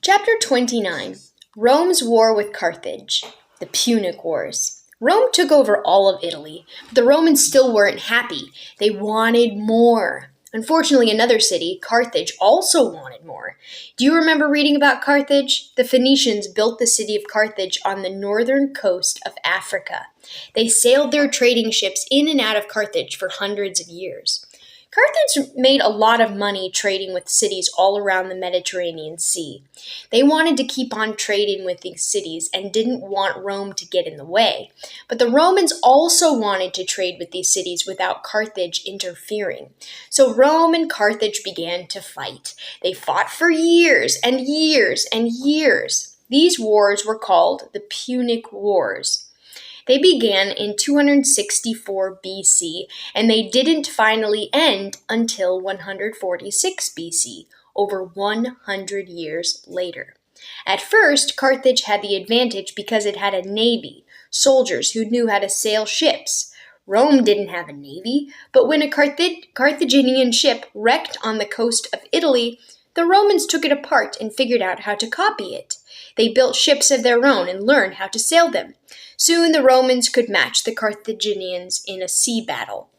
Chapter 29. Rome's War with Carthage. The Punic Wars. Rome took over all of Italy, but the Romans still weren't happy. They wanted more. Unfortunately, another city, Carthage, also wanted more. Do you remember reading about Carthage? The Phoenicians built the city of Carthage on the northern coast of Africa. They sailed their trading ships in and out of Carthage for hundreds of years. Carthage made a lot of money trading with cities all around the Mediterranean Sea. They wanted to keep on trading with these cities and didn't want Rome to get in the way. But the Romans also wanted to trade with these cities without Carthage interfering. So Rome and Carthage began to fight. They fought for years and years and years. These wars were called the Punic Wars. They began in 264 BC, and they didn't finally end until 146 BC, over 100 years later. At first, Carthage had the advantage because it had a navy, soldiers who knew how to sail ships. Rome didn't have a navy, but when a Carthaginian ship wrecked on the coast of Italy, the Romans took it apart and figured out how to copy it. They built ships of their own and learned how to sail them. Soon the Romans could match the Carthaginians in a sea battle.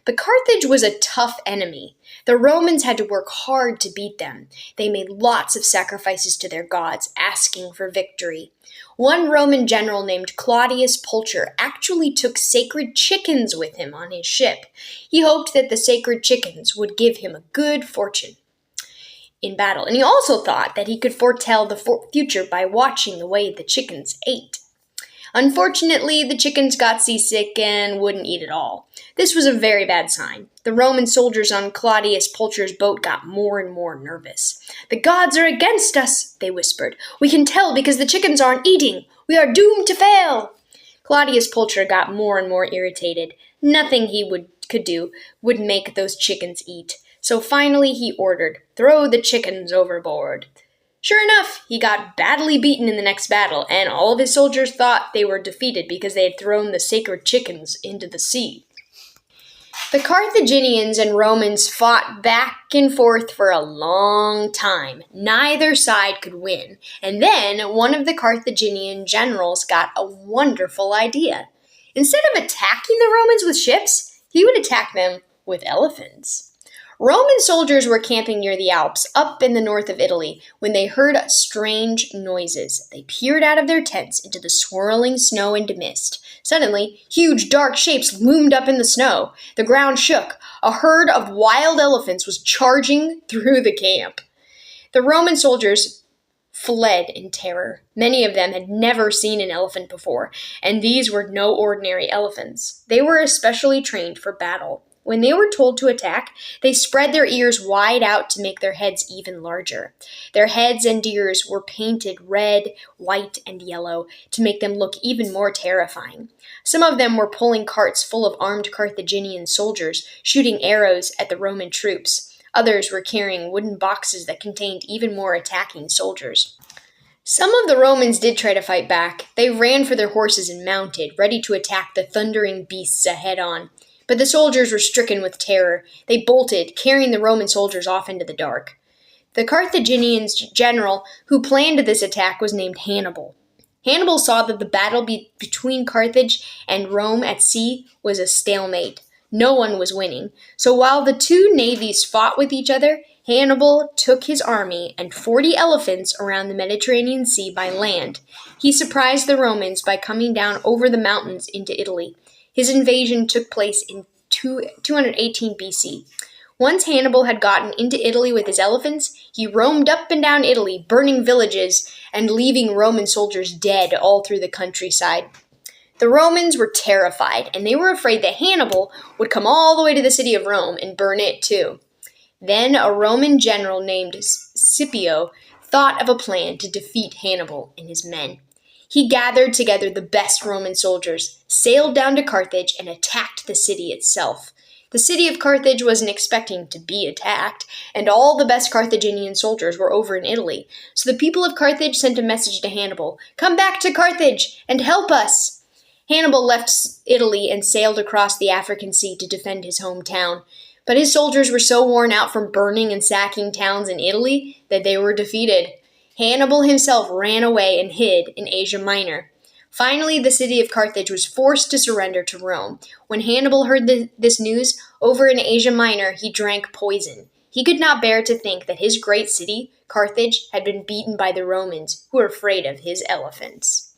But Carthage was a tough enemy. The Romans had to work hard to beat them. They made lots of sacrifices to their gods, asking for victory. One Roman general named Claudius Pulcher actually took sacred chickens with him on his ship. He hoped that the sacred chickens would give him a good fortune in battle, and he also thought that he could foretell the future by watching the way the chickens ate. Unfortunately, the chickens got seasick and wouldn't eat at all. This was a very bad sign. The Roman soldiers on Claudius Pulcher's boat got more and more nervous. "The gods are against us," they whispered. "We can tell because the chickens aren't eating. We are doomed to fail." Claudius Pulcher got more and more irritated. Nothing he could do would make those chickens eat. So finally he ordered, "Throw the chickens overboard." Sure enough, he got badly beaten in the next battle, and all of his soldiers thought they were defeated because they had thrown the sacred chickens into the sea. The Carthaginians and Romans fought back and forth for a long time. Neither side could win. And then one of the Carthaginian generals got a wonderful idea. Instead of attacking the Romans with ships, he would attack them with elephants. Roman soldiers were camping near the Alps, up in the north of Italy, when they heard strange noises. They peered out of their tents into the swirling snow and mist. Suddenly, huge dark shapes loomed up in the snow. The ground shook. A herd of wild elephants was charging through the camp. The Roman soldiers fled in terror. Many of them had never seen an elephant before, and these were no ordinary elephants. They were especially trained for battle. When they were told to attack, they spread their ears wide out to make their heads even larger. Their heads and ears were painted red, white, and yellow to make them look even more terrifying. Some of them were pulling carts full of armed Carthaginian soldiers, shooting arrows at the Roman troops. Others were carrying wooden boxes that contained even more attacking soldiers. Some of the Romans did try to fight back. They ran for their horses and mounted, ready to attack the thundering beasts ahead on. But the soldiers were stricken with terror. They bolted, carrying the Roman soldiers off into the dark. The Carthaginian general who planned this attack was named Hannibal. Hannibal saw that the battle between Carthage and Rome at sea was a stalemate. No one was winning. So while the two navies fought with each other, Hannibal took his army and 40 elephants around the Mediterranean Sea by land. He surprised the Romans by coming down over the mountains into Italy. His invasion took place in 218 BC. Once Hannibal had gotten into Italy with his elephants, he roamed up and down Italy, burning villages and leaving Roman soldiers dead all through the countryside. The Romans were terrified, and they were afraid that Hannibal would come all the way to the city of Rome and burn it too. Then a Roman general named Scipio thought of a plan to defeat Hannibal and his men. He gathered together the best Roman soldiers, sailed down to Carthage, and attacked the city itself. The city of Carthage wasn't expecting to be attacked, and all the best Carthaginian soldiers were over in Italy. So the people of Carthage sent a message to Hannibal, "Come back to Carthage and help us." Hannibal left Italy and sailed across the African Sea to defend his hometown. But his soldiers were so worn out from burning and sacking towns in Italy that they were defeated. Hannibal himself ran away and hid in Asia Minor. Finally, the city of Carthage was forced to surrender to Rome. When Hannibal heard this news, over in Asia Minor, he drank poison. He could not bear to think that his great city, Carthage, had been beaten by the Romans, who were afraid of his elephants.